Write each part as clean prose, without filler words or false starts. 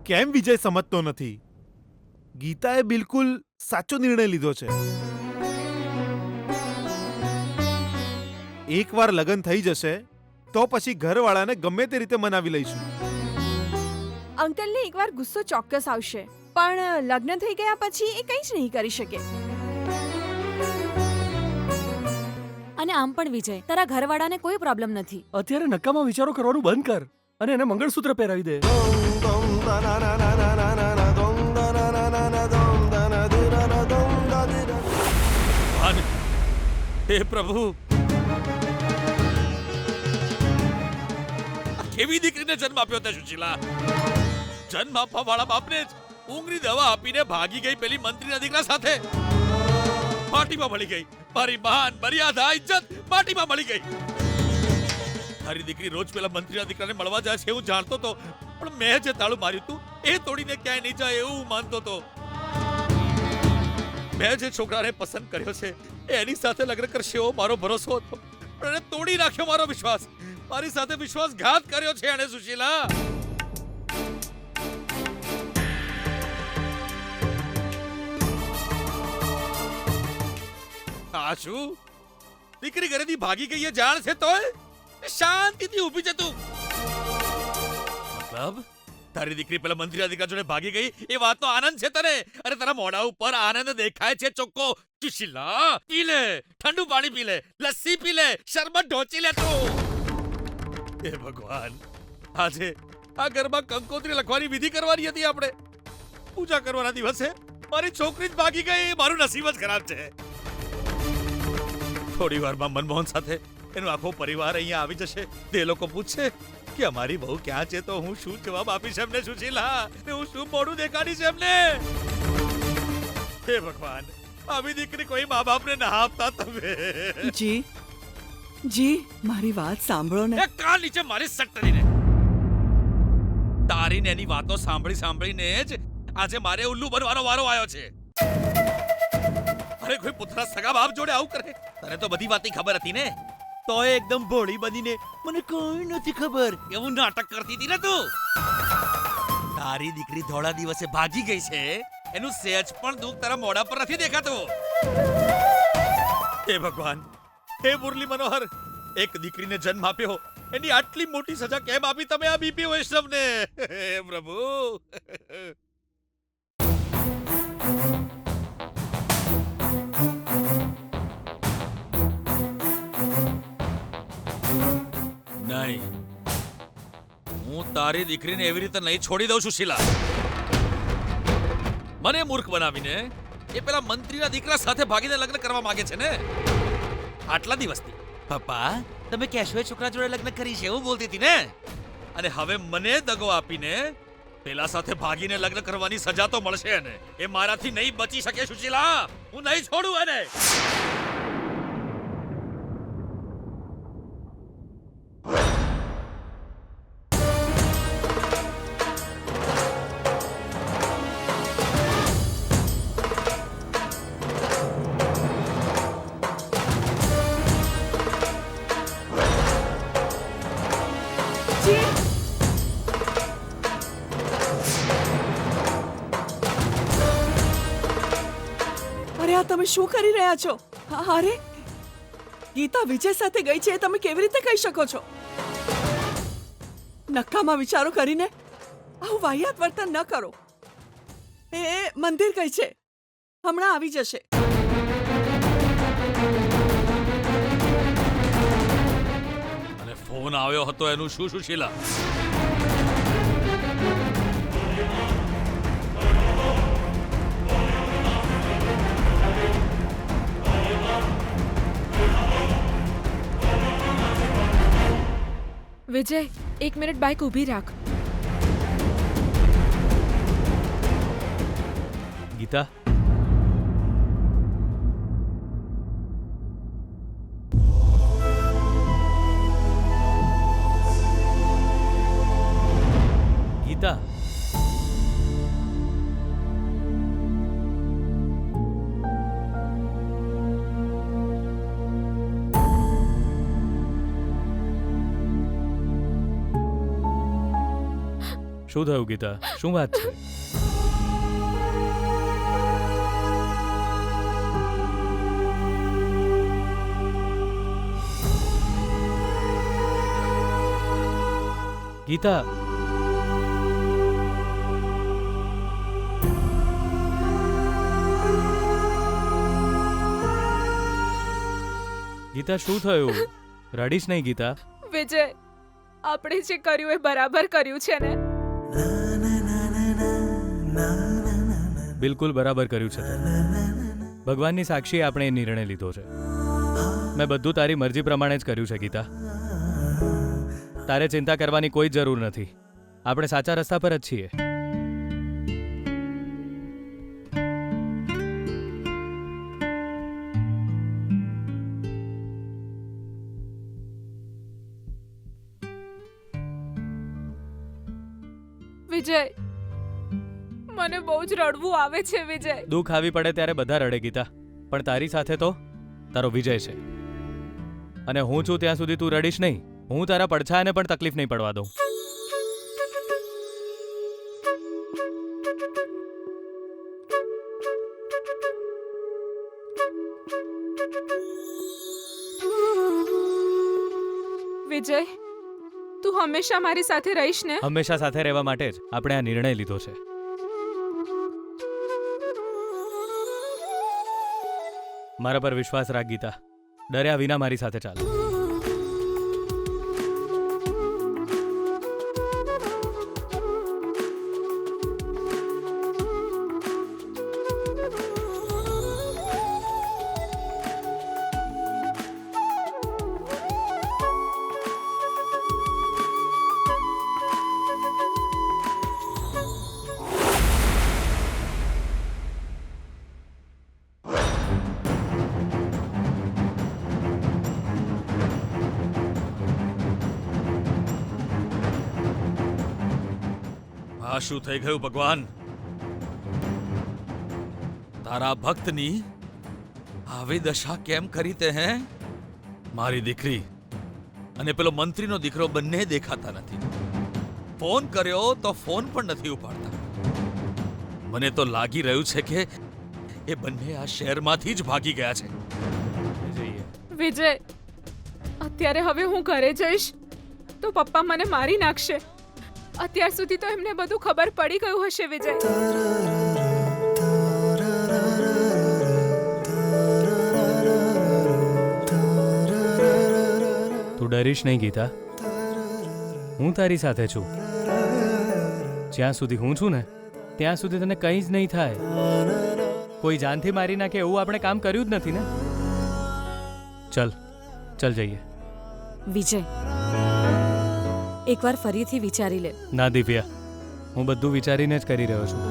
કેમ વિજય સમજતો નથી? ગીતાએ બિલકુલ સાચો નિર્ણય લીધો છે. એકવાર લગ્ન થઈ જશે તો પછી ઘરવાળાને ગમે તે રીતે મનાવી લઈશું. અંકલને એકવાર ગુસ્સો ચોક્કસ આવશે, પણ લગ્ન થઈ ગયા પછી એ કંઈ જ નહીં કરી શકે. અને આમ પણ વિજય, તારા ઘરવાળાને કોઈ પ્રોબ્લેમ નથી. અત્યારે નકામા વિચારો કરવાનું બંધ કર અને એને મંગળસૂત્ર પહેરાવી દે. હે પ્રભુ, કેવી દીકરીને જન્મ આપ્યો તે સુશીલા? જન્મ આપવા વાળા બાપને જ ઊંઘની દવા આપીને ભાગી ગઈ પેલી મંત્રીના દીકરા સાથે. માટીમાં મળી ગઈ. મારી માન, મર્યાદા, ઇજ્જત માટીમાં મળી ગઈ. મારી દીકરી રોજ પેલા મંત્રીના દીકરાને મળવા જાય છે હું જાણતો તો, પણ મેં જે તાળું માર્યું હતું એ તોડીને ક્યાંય નહીં જાય એવું માનતો તો. મેં જે છોકરાને પસંદ કર્યો છે એની સાથે લગ્ન કરશે એવો મારો ભરોસો હતો, પણ એને તોડી નાખ્યો મારો વિશ્વાસ. મારી સાથે વિશ્વાસઘાત કર્યો છે એને સુશીલા. આ શું? દીકરી ઘરેથી ભાગી ગઈ એ જાણ છે તોય શાંતિથી ઊભી છે તું. મતલબ તારી દીકરી પેલા મંત્રીના દીકરા જોડે ભાગી ગઈ એ વાતનો આનંદ છે તને? અરે તારા મોઢા ઉપર આનંદ દેખાય છે ચોખ્ખો. સુશીલા, પી લે, ઠંડુ પાણી પી લે, લસ્સી પી લે, શરબત ઢોચી લે તું. હે ભગવાન, આજે આ ઘરમાં કંકોત્રી લખવાની વિધિ કરવાની હતી આપણે. પૂજા કરવાના દિવસે મારી છોકરી જ ભાગી ગઈ. મારું નસીબ જ ખરાબ છે. થોડી વારમાં મનમોહન સાથે એનો આખો પરિવાર અહીંયા આવી જશે. તે લોકો પૂછશે કે અમારી બહુ ક્યાં છે, તો હું શું જવાબ આપીશ એમને સુશીલા? હું શું મોઢું દેખાડીશ એમને? હે ભગવાન, આવી દીકરી કોઈ મા બાપને ના આપતા તમે. જી જી, મારી વાત સાંભળો ને. એ કાન નીચે મારી સટ્ટરીને. તારી ને એની વાતો સાંભળી સાંભળીને જ આજે મારે ઉલ્લુ બનવાનો વારો આવ્યો છે. અરે કોઈ પુત્રના સગા બાપ જોડે આવું કરે? તને તો બધી વાતની ખબર હતી ને, તો એકદમ ભોળી બનીને મને કોઈ નથી ખબર એવું નાટક કરતી હતી ને તું. તારી દીકરી ધોળા દિવસે ભાગી ગઈ છે એનું સહેજ પણ દુઃખ તારા મોઢા પર નથી દેખાતું. હે ભગવાન, હે મુરલી મનોહર, એક દીકરીને જન્મ આપ્યો એની આટલી મોટી સજા કેમ આપી તમે આ બીપી વૈષ્ણવને? હે પ્રભુ. નહીં, હું તારી દીકરીને એવી રીતે નહીં છોડી દઉં સુશીલા. મને મૂર્ખ બનાવીને એ પેલા મંત્રીના દીકરા સાથે ભાગીને લગ્ન કરવા માંગે છે ને. આટલા દિવસથી પપ્પા તમે કેશવે છોકરા જોડે લગ્ન કરી છે એવું બોલતી હતી ને, અને હવે મને દગો આપીને પેલા સાથે ભાગીને લગ્ન કરવાની સજા તો મળશે એને. એ મારાથી નહીં બચી શકે સુશીલા. હું નહીં છોડું એને. અરે આ તમે શું કરી રહ્યા છો? અરે ગીતા વિજય સાથે ગઈ છે એ તમે કેવી રીતે કહી શકો છો? નકામા વિચારો કરીને આવું વાહિયાત વર્તન ન કરો. એ મંદિર ગઈ છે, હમણાં આવી જશે. અને ફોન આવ્યો હતો એનું શું સુશીલા? વિજય, 1 મિનિટ બાઇક ઊભી રાખ. ગીતા, ગીતા, શું થયું ગીતા? શું વાત છે? ગીતા, ગીતા શું થયું? રડીશ નહીં ગીતા. વિજય, આપણે જે કર્યું એ બરાબર કર્યું છે ને? બિલકુલ બરાબર કર્યું છે તે. ભગવાનની સાક્ષી આપણે એ નિર્ણય લીધો છે. મેં બધું તારી મરજી પ્રમાણે જ કર્યું છે ગીતા. તારે ચિંતા કરવાની કોઈ જરૂર નથી. આપણે સાચા રસ્તા પર જ છીએ. વિજય, મને બહુ જ રડવું આવે છે વિજય. દુઃખ આવી પડે ત્યારે બધા રડે ગીતા, પણ તારી સાથે તો તારો વિજય છે. અને હું છું ત્યાં સુધી તું રડીશ નહીં. હું તારા પડછાયાને પણ તકલીફ નહીં પડવા દઉં. વિજય, તું હંમેશા મારી સાથે રહીશ ને? હંમેશા સાથે રહેવા માટે જ આપણે આ નિર્ણય લીધો છે. મારા પર વિશ્વાસ રાખ ગીતા. ડર્યા વિના મારી સાથે ચાલ. આ શું થઈ ગયું ભગવાન? તારા ભક્તની આવી દશા કેમ કરી તે હે? મારી દીકરી અને પેલો મંત્રીનો દીકરો બંને દેખાતા નથી. ફોન કર્યો તો ફોન પણ નથી ઉપાડતા. મને તો લાગી રહ્યું છે કે એ બંને આ શહેરમાંથી જ ભાગી ગયા છે. વિજય, અત્યારે હવે હું ઘરે જઈશ તો પપ્પા મને મારી નાખશે. અત્યાર સુધી તો એમને બધું ખબર પડી ગયું હશે વિજય. તું ડરીશ નહીં ગીતા. હું તારી સાથે છું. જ્યાં સુધી હું છું ને ત્યાં સુધી તને કંઈ જ નહીં થાય. કોઈ જાનથી મારી નાખે એવું આપણે કામ કર્યું જ નથી ને. ચલ ચલ જઈએ. વિજય, એકવાર ફરીથી વિચારી લે. ના દિવ્યા, હું બધું વિચારીને જ કરી રહ્યો છું.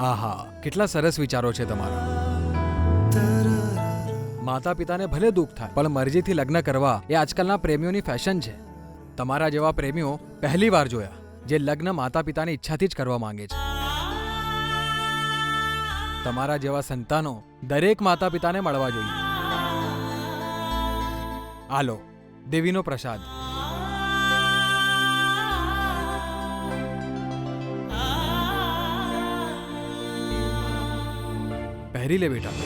આહા, કેટલા સરસ વિચારો છે તમારા. માતા પિતાને ભલે દુઃખ થાય પણ મરજીથી લગ્ન કરવા એ આજકાલના પ્રેમીઓની ફેશન છે. તમારા જેવા પ્રેમીઓ પહેલી વાર જોયા જે લગ્ન માતા પિતાની ઈચ્છાથી જ કરવા માંગે છે. તમારા જેવા સંતાનો દરેક માતા પિતાને મળવા જોઈએ. આલો, દેવીનો પ્રસાદ. પહેરી લે બેટા.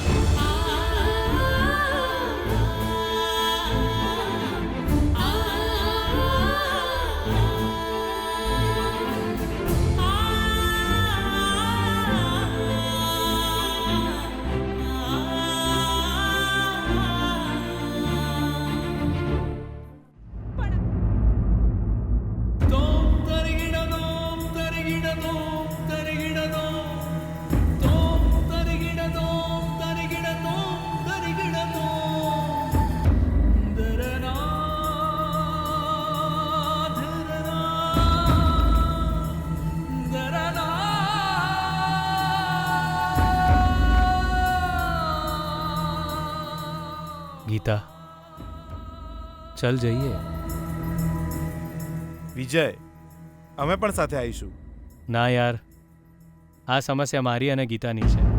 ગીતા, ચલ જઈએ. વિજય, અમે પણ સાથે આવીશું. ના યાર, આ સમસ્યા મારી અને ગીતાની છે.